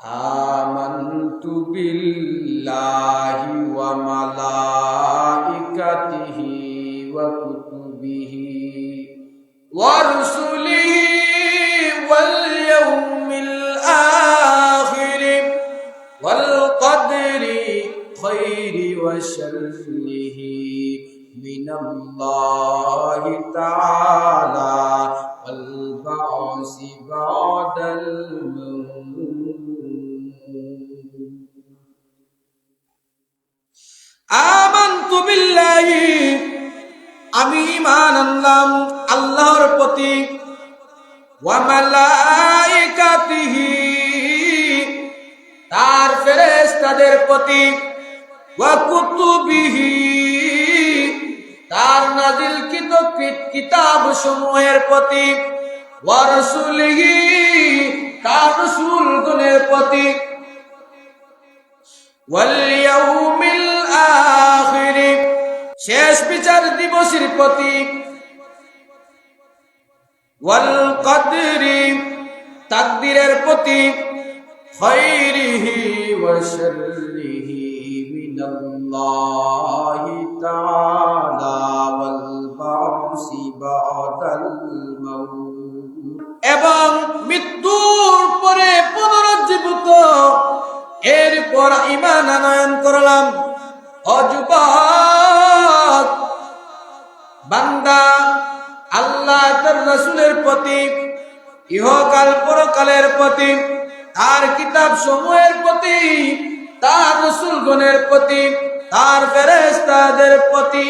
আমানতু বিল্লাহি ওয়া মালাইকাতিহি ওয়া কুতুবিহি ওয়া রুসুলিহি ওয়াল ইয়াউমিল আখির ওয়াল কদরি খাইরি ওয়া শাররিহি মিনাল্লাহি তাআলা ওয়াল বা'সি বা'দাল আমানতু বিল্লাহি আমি ঈমান আনলাম আল্লাহর প্রতি ওয়া মালাইকাতিহি তার ফেরেশতাদের প্রতি ওয়া কুতুবিহি তার নাযিলকৃত কিতাব সমূহের প্রতি ওয়া রাসূলিহি তার রাসূলগণের প্রতি ওয়াল ইয়াউমিল আখির শেষ বিচার দিবসের প্রতি ওয়াল কদরি তাকদীরের প্রতি খাইরিহি ওয়া শাররিহি মিনাল্লাহি তাআলা ওয়াল বা'সি বা'দাল মাউত এবং মৃত্যুর পরে পুনরুজ্জীবিত এরপর ঈমান আনয়ন করলাম। ও যুবক বান্দা আল্লাহ তার রাসূলের প্রতি ইহকাল পরকালের প্রতি তার কিতাব সমূহের প্রতি তার রাসূলগণের প্রতি তার ফেরেশতাদের প্রতি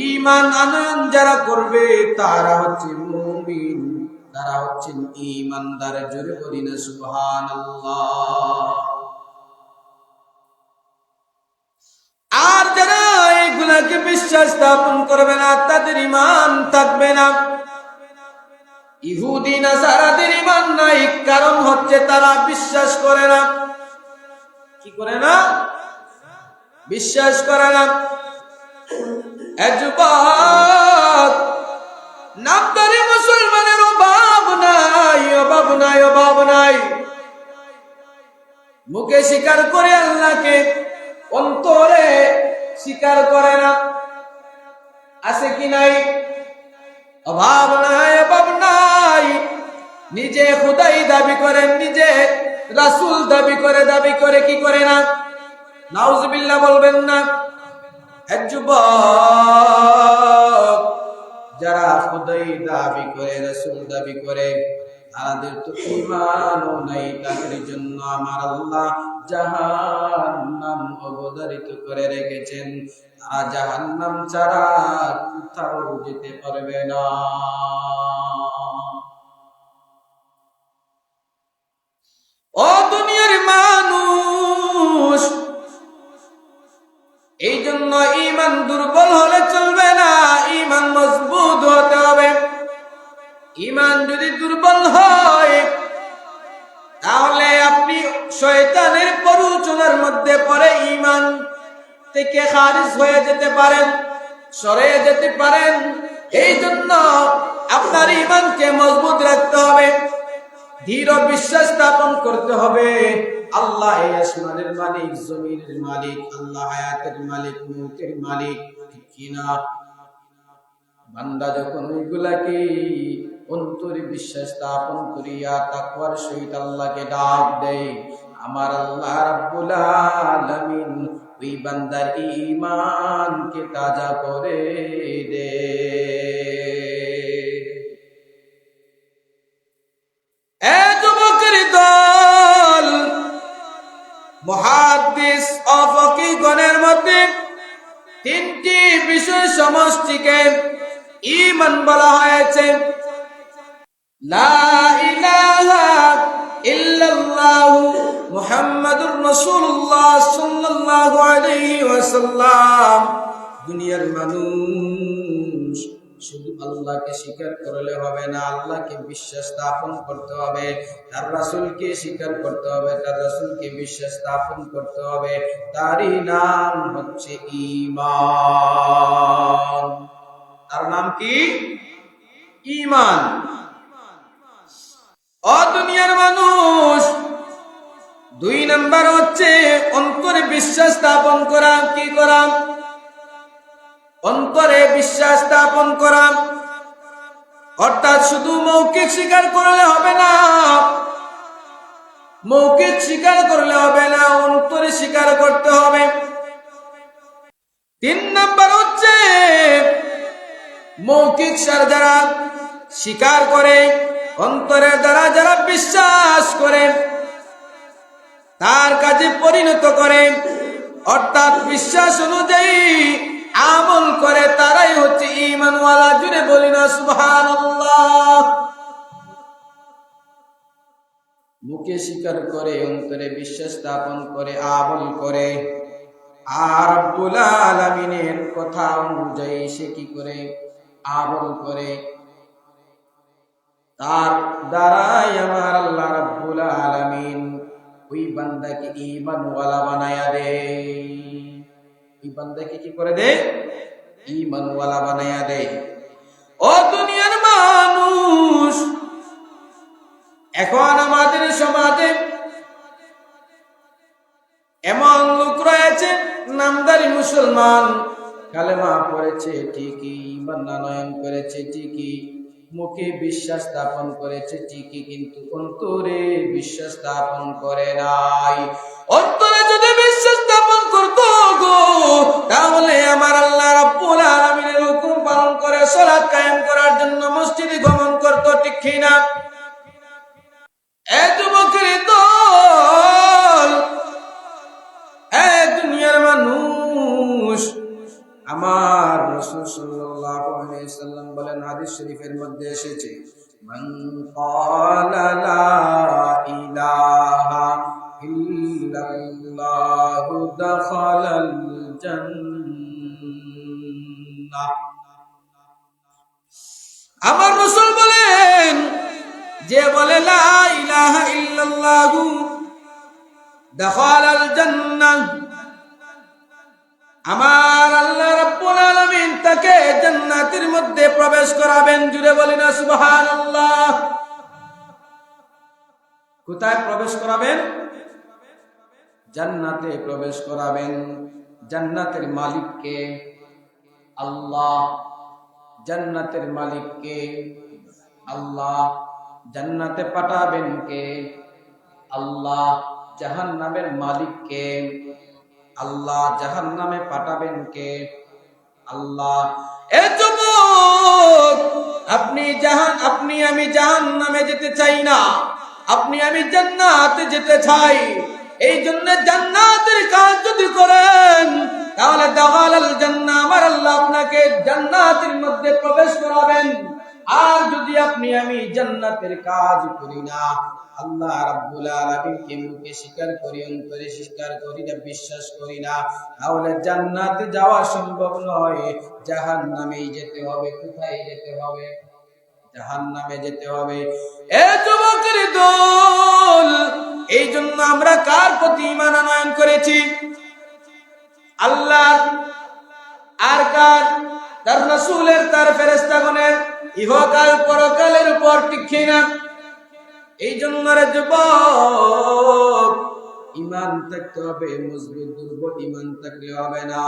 ঈমান আনয়ন যারা করবে তারা হচ্ছে মুমিন, তারা হচ্ছেন ঈমানদার। জোরে বলি না সুবহানাল্লাহ। আর যারা এগুলাকে বিশ্বাস স্থাপন করবে না তাদের ঈমান থাকবে না। ইহুদি নাসারাদের ঈমান নাই, কারণ হচ্ছে তারা বিশ্বাস করে না। কি করে না? বিশ্বাস করে না। যুবক নামদারি মুসলমানের অভাব নাই, অভাব নাই, অভাব নাই। মুখে স্বীকার করে আল্লাহকে, অন্তরে স্বীকার করে না। আছে কি নাই? অভাব নাই, অভাব নাই। নিজে খুদাই দাবি করে, নিজে রাসূল দাবি করে কি করে না? নাউজুবিল্লাহ বলবেন না। যুবক যারা খুদাই দাবি করে, রাসূল দাবি করে, তাদের তো ঈমানও নাই। তাদের জন্য আমার আল্লাহ জাহান্নাম অবধারিত করে রেখেছেন। তারা জাহান্নাম ছাড়া কোথাও যেতে পারবে না। ও দুনিয়ার মানুষ, এই জন্য ঈমান দুর্বল হলে চলবে না, ঈমান মজবুত হতে হবে। ঈমান যদি দুর্বল হয় তাহলে আপনি শয়তানের প্ররোচনার মধ্যে পড়ে ঈমান থেকে খারিজ হয়ে যেতে পারেন, সরে যেতে পারেন। এই জন্য আপনার ঈমানকে মজবুত রাখতে হবে, দৃঢ় বিশ্বাস স্থাপন করতে হবে। আল্লাহ আসমানের মালিক, জমিনের মালিক, আল্লাহ হায়াতের মালিক, মউতের মালিক, ঠিক কিনা? বান্দা যখন ওইগুলাকে অন্তরে বিশ্বাস স্থাপন করিয়া তাকওয়ার সহিত আল্লাহকে ডাক দেয়, আমার আল্লাহ রাব্বুল আলামিন ওই বান্দার ঈমানকে তাজা করে দেয়। এ যুবকের দল, মুহাদ্দিস ও ফকিহগণের মধ্যে তিনটি বিষয় সমষ্টিকে ঈমান বলা হয়েছে। লা ইলাহা ইল্লাল্লাহু মুহাম্মাদুর রাসূলুল্লাহ সাল্লাল্লাহু আলাইহি ওয়াসাল্লাম। দুনিয়ার মানুষ শুধু আল্লাহকে স্বীকার করলে হবে না, আল্লাহকে বিশ্বাস স্থাপন করতে হবে, তার রাসূলকে স্বীকার করতে হবে, তার রাসূলকে বিশ্বাস স্থাপন করতে হবে। তারই নাম হচ্ছে ঈমান। তার নাম কি? ঈমান। ও দুনিয়ার মানুষ, দুই নাম্বার হচ্ছে অন্তরে বিশ্বাস স্থাপন করা। কি করা? অন্তরে বিশ্বাস স্থাপন করা। অর্থাৎ শুধু মৌখিক স্বীকার করলে হবে না, মৌখিক স্বীকার করলে হবে না, অন্তরে স্বীকার করতে হবে। তিন নাম্বার হচ্ছে মৌখিক যারা স্বীকার করে, অন্তরের দ্বারা যারা বিশ্বাস করে, তার কাজে পরিণত করে, অর্থাৎ বিশ্বাস অনুযায়ী আমল করে, তারাই হচ্ছে ঈমানওয়ালা। জুড়ে বলি না সুবহানাল্লাহ। মুখে স্বীকার করে, অন্তরে বিশ্বাস স্থাপন করে, আমল করে, আর রব্বুল আলামিনের কথা অনুযায়ী সে কি করে? আমল করে। তার দ্বারাই আমার আল্লাহ রাব্বুল আলামিন ওই বান্দাকে ঈমানওয়ালা বানায়া দেয়। ওই বান্দাকে কি করে দেয়? ঈমানওয়ালা বানায়া দেয়। ও দুনিয়ার মানুষ, এখন আমাদের সমাজে এমন লোক রয়েছে, নামদারি মুসলমান, কালেমা পড়েছে ঠিকই, ঈমান আনয়ন করেছে ঠিকই, মুখে বিশ্বাস স্থাপন করেছে ঠিকই, কিন্তু অন্তরে বিশ্বাস স্থাপন করে নাই। অন্তরে যদি বিশ্বাস স্থাপন করতো গো, তাহলে আমার আল্লাহ রাব্বুল আলামিনের হুকুম পালন করে সালাত কায়েম করার জন্য মসজিদে গমন করতো, ঠিক কি না? এ যুবকের দল, এ দুনিয়ার মানুষ, আমার রাসূল সাল্লাল্লাহু আলাইহি সাল্লাম বলেন, হাদিস শরীফের মধ্যে এসেছে, মান ক্বালা লা ইলাহা ইল্লাল্লাহু দাখালাল জান্নাহ। আমার রাসূল বলেন, যে বলে লা ইলাহা ইল্লাল্লাহু দাখালাল জান্নাহ, আমার আল্লাহ রাব্বুল আলামিন তাকে জান্নাতের মধ্যে প্রবেশ করাবেন। জুড়ে বলি না সুবহানাল্লাহ। কোথায় প্রবেশ করাবেন? জান্নাতে প্রবেশ করাবেন। জান্নাতের মালিক কে? আল্লাহ। জান্নাতের মালিক কে? আল্লাহ। জান্নাতে পাঠাবেন কে? আল্লাহ। জাহান্নামের মালিক কে? আল্লাহ। জাহান্নামে পাঠাবেন কে? আল্লাহ। এ যুবক, আপনি আমি জাহান্নামে যেতে চাই না, আপনি আমি জান্নাতে যেতে চাই। এই জন্য জান্নাতের কাজ যদি করেন, তাহলে দাখালাল জান্নাহ, আমার আল্লাহ আপনাকে জান্নাতের মধ্যে প্রবেশ করাবেন। আর যদি আপনি আমি জান্নাতের কাজ করি না, আল্লাহ রাব্বুল আলামিনকে মুখে স্বীকার করি, অন্তরে স্বীকার করি না, বিশ্বাস করি না, তাহলে জান্নাতে যাওয়া সম্ভব নয়, জাহান্নামেই যেতে হবে। কোথায় যেতে হবে? জাহান্নামে যেতে হবে। এ যুবকের দল, এই জন্য আমরা কার প্রতি ঈমান আনয়ন করেছি? আল্লাহ আর কার? তার রাসূলের, তার ফেরেশতাগণের, ইহকাল পরকালের উপর, ঠিক কি না? এই জন্য রে যুবক, ঈমান থাকতে হবে মজবুত। দুর্বল ঈমান থাকলে হবে না।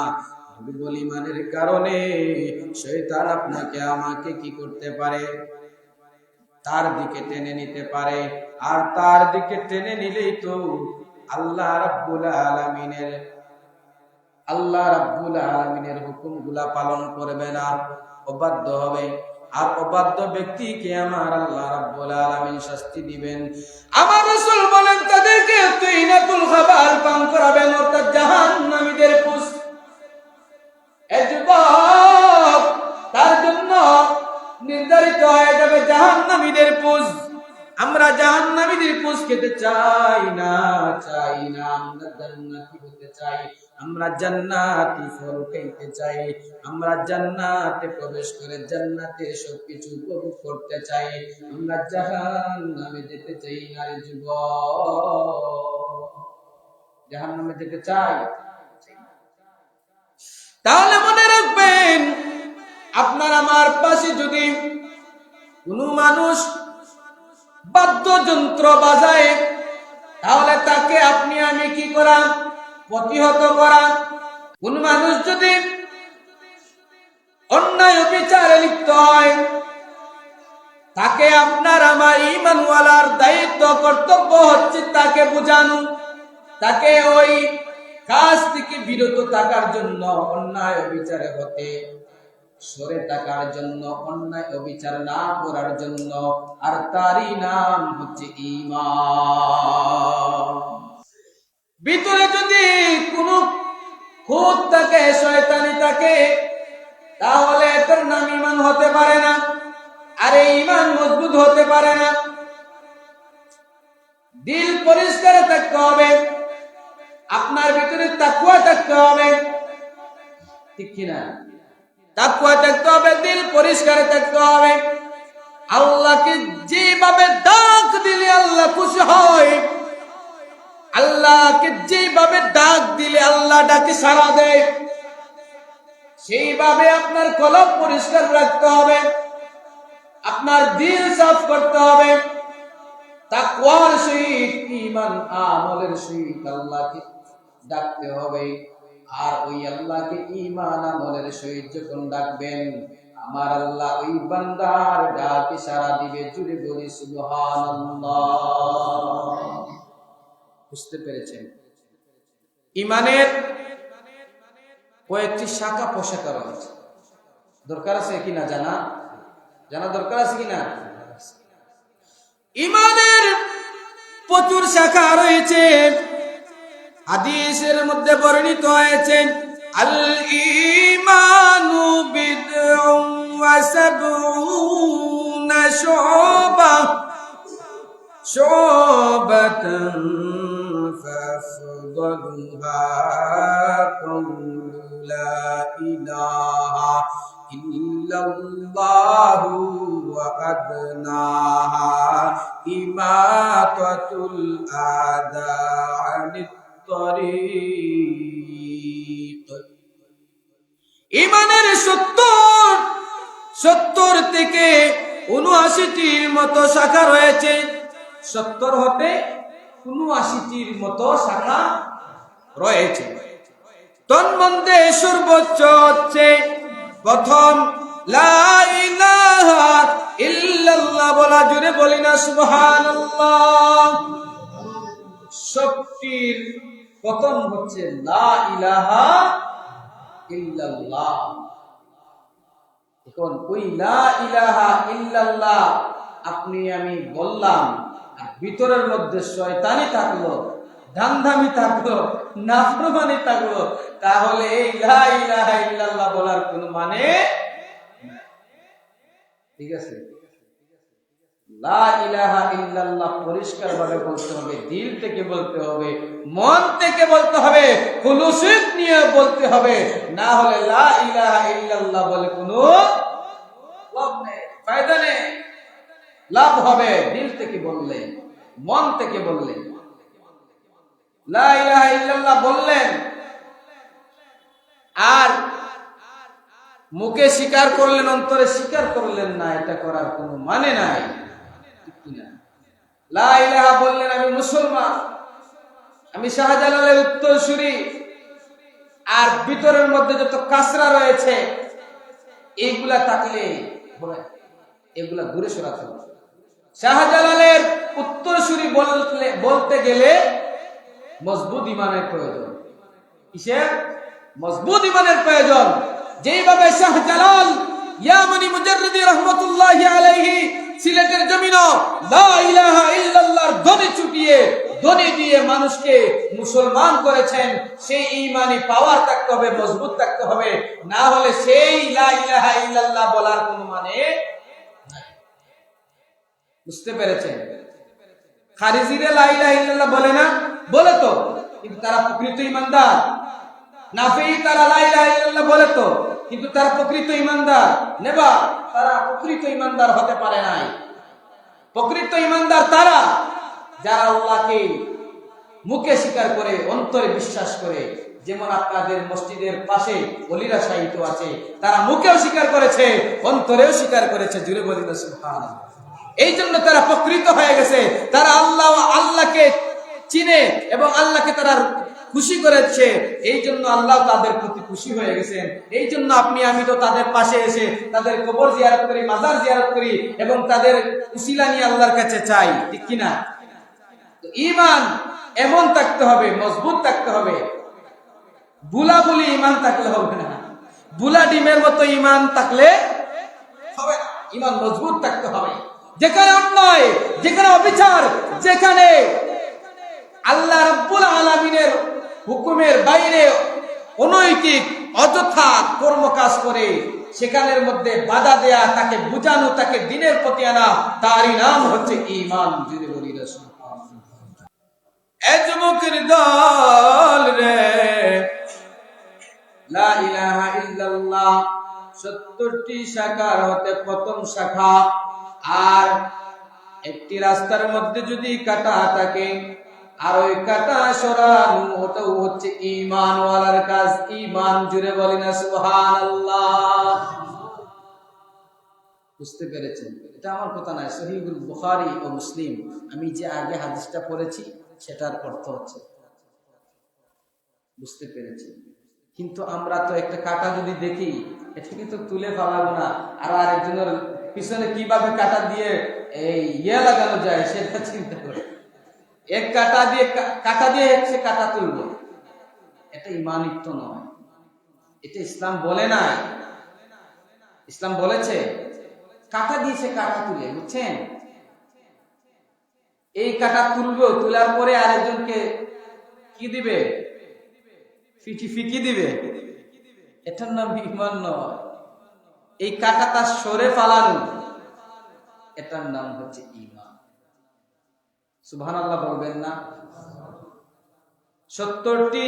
দুর্বল ঈমানের কারণে শয়তান আপনাকে আমাকে কি করতে পারে? তার দিকে টেনে নিতে পারে। আর তার দিকে টেনে নিলেই তো আল্লাহ রাব্বুল আলামিনের হুকুমগুলা পালন করবে না, অবাধ্য হবে। আর অবাধ্য ব্যক্তিকে আমার আল্লাহ রাব্বুল আলামিন শাস্তি দিবেন। আমার রাসূল বলেন, তাদেরকে তুইনাতুল খাবাল পান করাবেন, অর্থাৎ জাহান্নামীদের পুষ। এই যুবক, তার জন্য নির্ধারিত হয়ে যাবে জাহান্নামীদের পুষ। আমরা জাহান্নামীদের পুষ খেতে চাই না, আমরা জান্নাতি হতে চাই, আমরা জান্নাতি ফল খেতে চাই, আমরা জান্নাতে প্রবেশ করে জান্নাতের সবকিছু উপভোগ করতে চাই, আমরা জাহান্নামে যেতে চাই না। রে যুবক, জাহান্নামে যেতে চাই? তাহলে মনে রাখবেন, আপনার আমার পাশে যদি কোনো মানুষ বাদ্যযন্ত্র বাজায়, তাহলে তাকে আপনি আমি কি করা? প্রতিহত করা। কোন মানুষ যদি অন্যায় বিচারে লিপ্ত হয়, তাকে আপনার আমার ঈমানওয়ালার দায়িত্ব কর্তব্য হচ্ছে তাকে বোঝানো, তাকে ওই কাজ থেকে বিরত থাকার জন্য, অন্যায় বিচারে হতে সরে থাকার জন্য, অন্যায় অবিচার না করার জন্য। আর তারই নাম হচ্ছে ঈমান। ভিতরে যদি কোন খুঁত থাকে, শয়তানি থাকে, তাহলে এটার নাম ঈমান হতে পারে না। আর এই ঈমান মজবুত হতে পারে না। দিল পরিষ্কার থাকতে হবে, আপনার ভিতরে তাকওয়া থাকতে হবে, ঠিক কিনা? তাকওয়া থাকতে হবে, দিল পরিষ্কার থাকতে হবে। আল্লাহকে যেভাবে ডাক দিলে আল্লাহ খুশি হয়, আল্লাহকে যেভাবে ডাক দিলে আল্লাহ ডাকে সাড়া দেয়, সেইভাবে আপনার কলব পরিষ্কার রাখতে হবে, আপনার দিল সাফ করতে হবে। তাকওয়ার সহিত, ঈমান আমলের সহিত আল্লাহকে ডাকতে হবে। আর ওই আল্লাহকে ঈমান আমলের সহিত যখন ডাকবেন, আমার আল্লাহ ওই বান্দার ডাকে সাড়া দিবে। জুড়ে বলি সুবহানাল্লাহ। বুঝতে পেরেছেন? ঈমানের কয়েকটি শাখা প্রশাখা রয়েছে, দরকার আছে কিনা জানা? জানা দরকার আছে কিনা? ঈমানের প্রচুর শাখা রয়েছে। হাদিসের মধ্যে বর্ণিত হয়েছে, আল ঈমানু বিদউন ওয়া সাবউনা শুবাহ, শুবাতান ফাফদালুহা কাউলু লা ইলাহা ইল্লাল্লাহু ওয়া আদনাহা ইমাতাতুল আযা আনিত তরিক। ঈমানের 70 থেকে 79টির মতো শাখা রয়েছে। 70 হতে 79টির মতো শাখা রয়েছে। তন্মধ্যে সর্বোচ্চ হচ্ছে প্রথম লা ইলাহা ইল্লাল্লাহ বলা। জুড়ে বলি না সুবহানাল্লাহ। সবটির প্রথম হচ্ছে লা ইলাহা ইল্লাল্লাহ। এখন ওই লা ইলাহা ইল্লাল্লাহ আপনি আমি বললাম, আর ভিতরের মধ্যে শয়তানি থাকলো, ধান্দামি থাকলো, নাফরমানি থাকলো, তাহলে এই লা ইলাহা ইল্লাল্লাহ বলার কোনো মানে, ঠিক আছে? লা ইলাহা ইল্লাল্লাহ পরিষ্কার ভাবে বলতে হবে, দিল থেকে বলতে হবে, মন থেকে বলতে হবে, খুলুসিত নিয়ে বলতে হবে। না হলে লা ইলাহা ইল্লাল্লাহ বলে কোনো লাভ নেই, ফায়দা নেই। লাভ হবে দিল থেকে বললে, মন থেকে বললে। লা ইলাহা ইল্লাল্লাহ বললেন আর মুখে স্বীকার করলেন, অন্তরে স্বীকার করলেন না, এটা করার কোনো মানে নাই। লা ইলাহা বললেন আমি মুসলমান, আমি শাহজালালের উত্তরসূরি, আর ভিতরের মধ্যে যত কাসরা রয়েছে এইগুলা থাকলে এগুলা ঘুরে সরাতে হবে। শাহজালালের উত্তরসূরি বলতে গেলে মজবুত ইমানের প্রয়োজন। কিসের? মজবুত ইমানের প্রয়োজন। যেইভাবে শাহজালাল ইয়ামানি মুজাররিদি রাহমাতুল্লাহি আলাইহি সিলেটের জমিনও লা ইলাহা ইল্লাল্লাহর ধ্বনি ছুটিয়ে, ধ্বনি দিয়ে মানুষকে মুসলমান করেছেন, সেই ঈমানি পাওয়ার থাকতে হবে, মজবুত থাকতে হবে। না হলে সেই লা ইলাহা ইল্লাল্লাহ বলার কোনো মানে নাই। বুঝতে পেরেছেন? খারিজিরা লা ইলাহা ইল্লাল্লাহ বলে না? বলে তো, কিন্তু তারা প্রকৃত ঈমানদার। নাফি তারা লা ইলাহা ইল্লাল্লাহ বলে তো, কিন্তু তারা প্রকৃত ঈমানদার নেবা, তারা প্রকৃত ঈমানদার হতে পারে নাই। প্রকৃত ঈমানদার তারা যারা আল্লাহকে মুখে স্বীকার করে, অন্তরে বিশ্বাস করে। যেমন আপনাদের মসজিদের পাশে ওলিরা শাহিত আছে, তারা মুখেও স্বীকার করেছে, অন্তরেও স্বীকার করেছে। জুড়ে বলি না সুবহানাল্লাহ। এই জন্য তারা প্রকৃত হয়ে গেছে। তারা আল্লাহকে চিনে এবং আল্লাহকে তারা খুশি করেছে, এই জন্য আল্লাহ তাদের প্রতি খুশি হয়ে গেছেন। এই জন্য আপনি আমি তো তাদের পাশে এসে তাদের কবর জিয়ারত করি, মাজার জিয়ারত করি এবং তাদের উসিলা নিয়ে আল্লাহর কাছে চাই, ঠিক কিনা? তো ঈমান এমন থাকতে হবে, মজবুত থাকতে হবে। বুলা বুলি ঈমান থাকলে হবে না, বুলা ডিমের মতো ঈমান থাকলে হবে না। ঈমান মজবুত থাকতে হবে। যেখানে অন্যায়, যেখানে অবিচার, যেখানে আল্লাহ রাব্বুল আলামিনের হুকুমের বাইরে অনৈতিক অযথা কর্মকাজ করে সেখানের মধ্যে বাধা দেয়া, তাকে বুঝানো, তাকে দিনের প্রতি আনা, তারই নাম হচ্ছে ঈমান। যদি বলি যুবকের দল রে, লা ইলাহা ইল্লাল্লাহ 70টি শাখার হতে প্রথম শাখা। আর একটি রাস্তার মধ্যে যদি কাটা থাকে আর ওই কাটা সরানো, ওটাও হচ্ছে ঈমানওয়ালার কাজ। ঈমান, জুড়ে বলি না সুবহানাল্লাহ। বুঝতে পেরেছেন? এটা আমার কথা নয়, সহিহুল বুখারী ও মুসলিম, আমি যে আগে হাদিসটা পড়েছি সেটার অর্থ হচ্ছে। বুঝতে পেরেছি? কিন্তু আমরা তো একটা কাটা যদি দেখি, এটাকে তো তুলে ফেলাবো না, আর আরেকজনের পিছনে কিভাবে কাটা দিয়ে এই লাগানো যায় সেটা চিন্তা করে এক কাটা দিয়ে সে কাটা তুলবো, এটা ঈমানিত্ব নয়। এটা ইসলাম বলে নাই। ইসলাম বলেছে কাটা দিয়ে সে কাটা তুলে, বুঝছেন? এই কাটা তুলবো, তোলার পরে আরেকজনকে কি দিবে? ফিকি দিবে। এটার নাম ঈমান নয়। এই কাটা তার সরে ফালানো, এটার নাম হচ্ছে ঈমান। সুবহানাল্লাহ বলবেন না? 70টি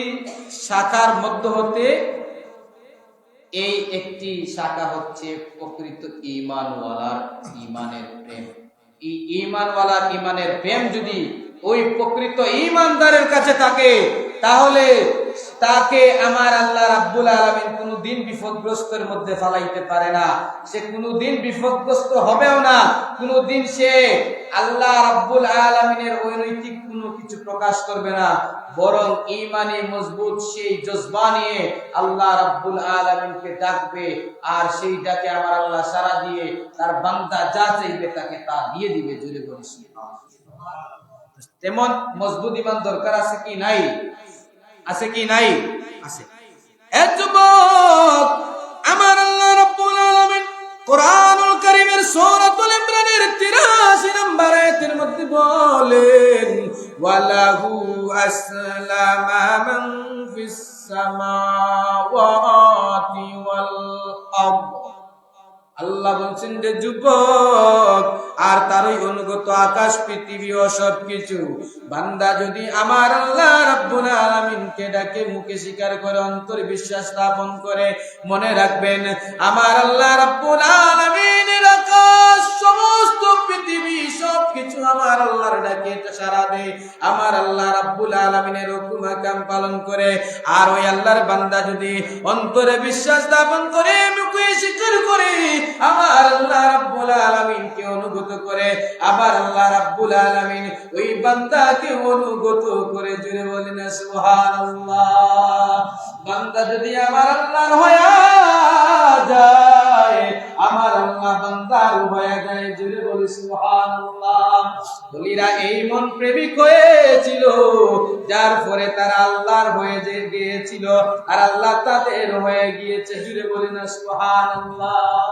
শাখার মধ্য হতে এই একটি শাখা হচ্ছে প্রকৃত ঈমানওয়ালার ঈমানের প্রেম। এই ঈমানওয়ালার ঈমানের প্রেম যদি ওই প্রকৃত ঈমানদারের কাছে থাকে, তাহলে তাকে আমার আল্লাহ রাব্বুল আলামিন কোনদিন বিপদগ্রস্তের মধ্যে ফালাইতে পারে না। সে কোনদিন বিপদগ্রস্ত হবেও না, কোনদিন সে আল্লাহ রাব্বুল আলামিনের অনৈতিক কোনো কিছু প্রকাশ করবে না, বরং ঈমানে মজবুত সেই জজবা নিয়ে আল্লাহ রাব্বুল আলামিনকে ডাকবে। আর সেই ডাকে আমার আল্লাহ সাড়া দিয়ে তার বান্দা যা চাইবে তাকে তা দিয়ে দিবে। জোরে বলি সুবহানাল্লাহ। তেমন মজবুত ঈমান দরকার আছে কি নাই? আছে কি নাই? আছে। যুবক, আমার আল্লাহ রাব্বুল আলামিন কোরআনুল কারীমের সূরাতুল ইমরানের 83 নম্বর আয়াতের মধ্যে বলেন, ওয়ালাহু আসলামা মান ফিস সামাওয়াতি ওয়াল আরদ। আল্লাহ বলছেন যে যুবক, আর তারই অনুগত আকাশ পৃথিবী ও সবকিছু, বান্দা যদি আমার আল্লাহ রাব্বুল আলামিনকে ডাকে, মুখে স্বীকার করে, অন্তরে বিশ্বাস স্থাপন করে, মনে রাখবেন আমার আল্লাহ রাব্বুল আলামিনের আকাশ, সমস্ত পৃথিবী, সবকিছু আমার আল্লাহর ডাকে সাড়া দেয়, আমার আল্লাহ রাব্বুল আলামিনের হুকুম আহকাম পালন করে। আর ওই আল্লাহর বান্দা যদি অন্তরে বিশ্বাস স্থাপন করে, মুখে স্বীকার করে, আমার আল্লাহ রাব্বুল আলামিনকে অনুগত করে, আবার আল্লাহ রাব্বুল আলামিন ওই বান্দাকে অনুগত করে। জুড়ে বলেন সুবহানাল্লাহ। বান্দা যদি আমার আল্লাহর হয়ে যায়, আমার আল্লাহ বান্দার হয়ে যায়। জুড়ে বলি সুবহানাল্লাহ। বলিরা এই মন প্রেমিক হয়েছিল, যার পরে তারা আল্লাহর হয়ে গিয়েছিল, আর আল্লাহ তাদের হয়ে গিয়েছে। জুড়ে বলি না সুবহানাল্লাহ।